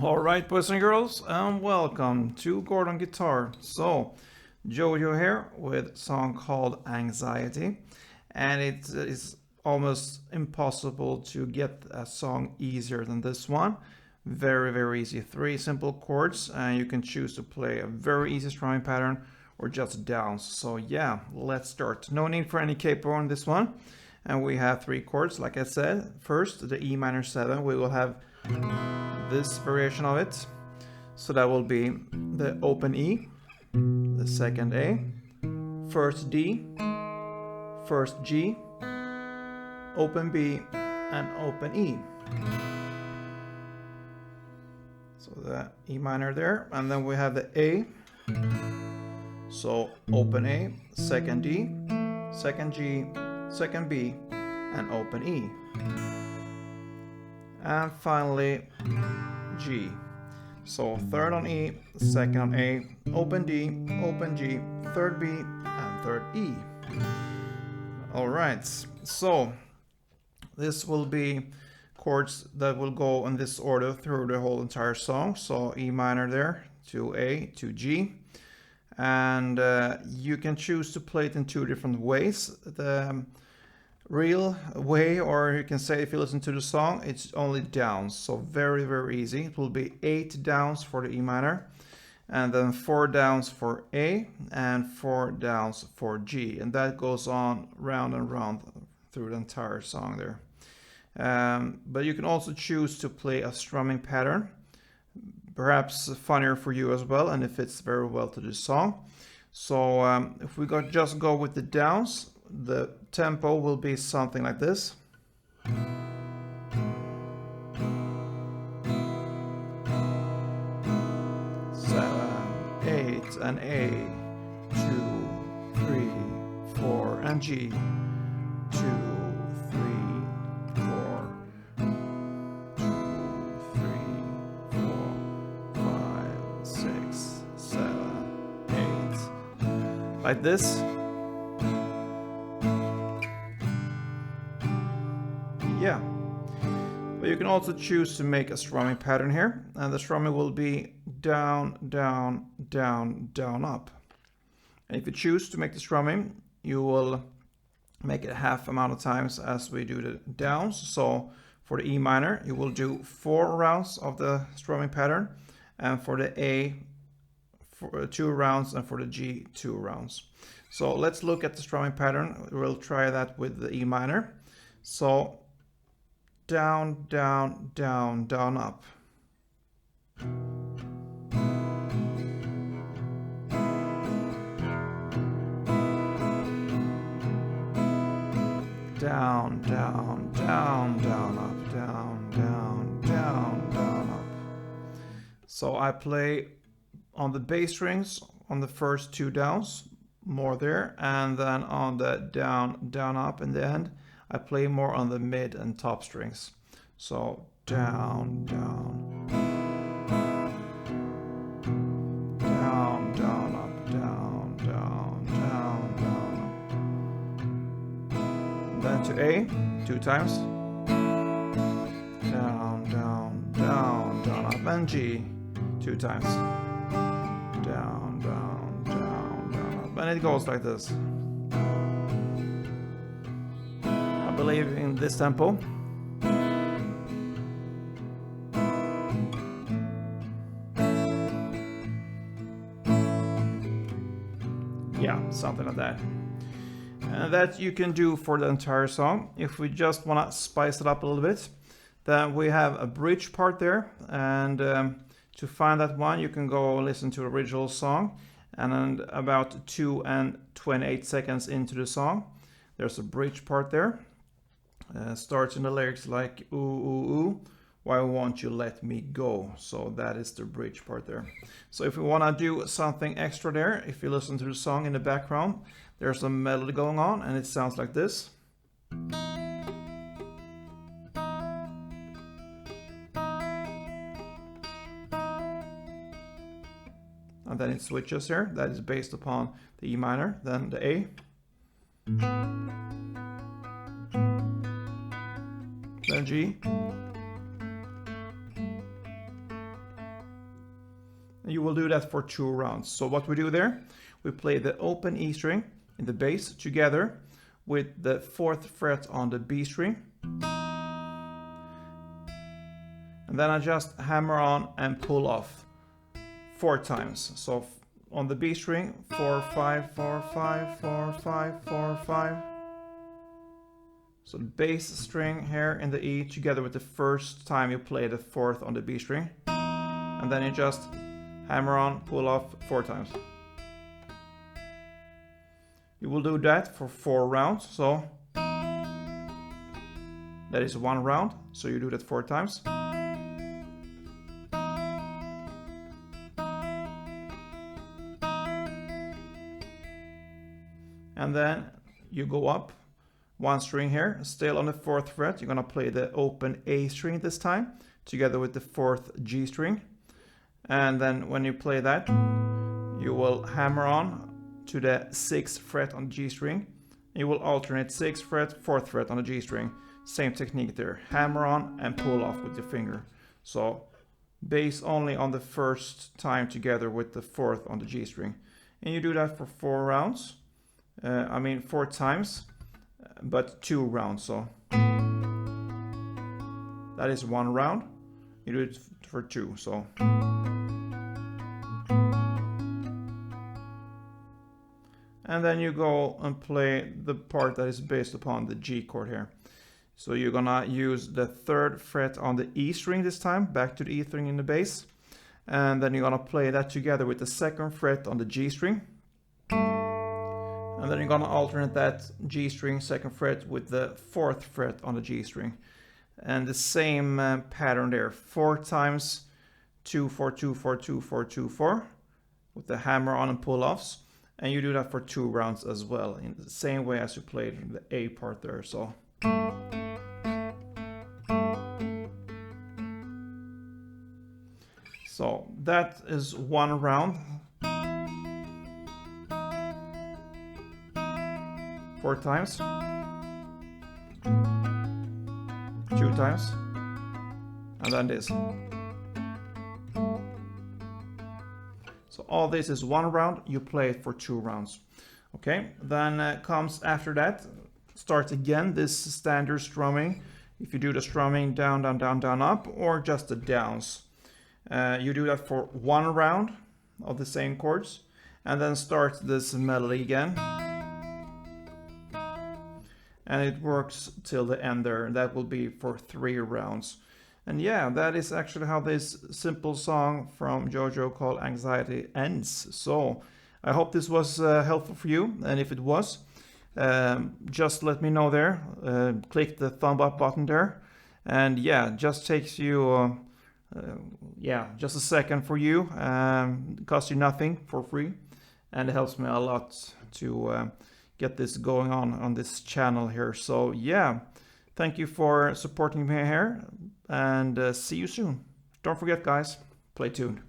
Alright, boys and girls, and welcome to Gordon Guitar. So, JoJo here with a song called Anxiety, and it is almost impossible to get a song easier than this one. Very easy. 3 simple chords, and you can choose to play a very easy strumming pattern or just downs. So yeah, let's start. No need for any capo on this one. And we have 3 chords, like I said. First, the E minor 7. We will have this variation of it. So that will be the open E, the second A, first D, first G, open B, and open E. So the E minor there, and then we have the A. So open A, second D, second G, second B, and open E. And finally G. So third on E, second on A, open D, open G, third B, and third E. Alright, so this will be chords that will go in this order through the whole entire song. So E minor there, to A, to G. And you can choose to play it in 2 different ways. The real way, or you can say if you listen to the song, it's only downs. So very easy. It will be 8 downs for the E minor, and then 4 downs for A, and 4 downs for G. And that goes on round and round through the entire song there. But you can also choose to play a strumming pattern, perhaps funnier for you as well, and it fits very well to the song. So if we just go with the downs, the tempo will be something like this. 7, 8, and A, 2, 3, 4, and G, 2, 3, 4, 2, 3, 4, 5, 6, 7, 8, like this. Yeah, but you can also choose to make a strumming pattern here, and the strumming will be down, down, down, down, up. And if you choose to make the strumming, you will make it half amount of times as we do the downs. So for the E minor, you will do 4 rounds of the strumming pattern, and for the A, 2 rounds, and for the G, 2 rounds. So let's look at the strumming pattern. We'll try that with the E minor. So down, down, down, down, up. Down, down, down, down, up, down, down, down, down, up. So I play on the bass strings on the first 2 downs, more there, and then on the down, down, up in the end, I play more on the mid and top strings. So down, down, down, down, up, down, down, down, down, up. Then to A, 2 times. Down, down, down, down, up, and G, 2 times. Down, down, down, down, up, and it goes like this. I believe in this tempo. Yeah, something like that. And that you can do for the entire song. If we just want to spice it up a little bit, then we have a bridge part there, and to find that one you can go listen to the original song, and then about 2 and 28 seconds into the song there's a bridge part there. Starts in the lyrics like ooh ooh ooh, why won't you let me go? So that is the bridge part there. So if we want to do something extra there, if you listen to the song in the background, there's a melody going on and it sounds like this. And then it switches here. That is based upon the E minor, then the A, then G, you will do that for 2 rounds. So what we do there, we play the open E string in the bass together with the 4th fret on the B string. And then I just hammer on and pull off 4 times. So on the B string, 4, 5, 4, 5, 4, 5, 4, 5. So the bass string here in the E together with the first time you play the 4th on the B string. And then you just hammer on, pull off 4 times. You will do that for 4 rounds. So that is 1 round. So you do that 4 times. And then you go up 1 string here, still on the 4th fret. You're gonna play the open A string this time, together with the 4th G string. And then when you play that, you will hammer on to the 6th fret on the G string. You will alternate 6th fret, 4th fret on the G string. Same technique there, hammer on and pull off with your finger. So bass only on the first time together with the 4th on the G string. And you do that for 4 rounds. 4 times, but 2 rounds. So that is 1 round. You do it for 2. So and then you go and play the part that is based upon the G chord here. So you're gonna use the 3rd fret on the E string this time, back to the E string in the bass, and then you're gonna play that together with the 2nd fret on the G string. And then you're gonna alternate that G string 2nd fret with the 4th fret on the G string. And the same pattern there, 4 times 2, 4, 2, 4, 2, 4, 2, 4 with the hammer on and pull offs. And you do that for 2 rounds as well, in the same way as you played the A part there. So that is 1 round. 4 times, 2 times, and then this. So all this is 1 round, you play it for 2 rounds. Okay, then comes after that, start again this standard strumming. If you do the strumming down, down, down, down, up, or just the downs. You do that for 1 round of the same chords, and then start this melody again. And it works till the end there, and that will be for 3 rounds. And yeah, that is actually how this simple song from JoJo called Anxiety ends. So I hope this was helpful for you, and if it was, just let me know there. Click the thumb up button there, and yeah, just takes you just a second for you. Costs you nothing, for free, and it helps me a lot to get this going on this channel here. So yeah, thank you for supporting me here, and see you soon. Don't forget, guys, play tuned.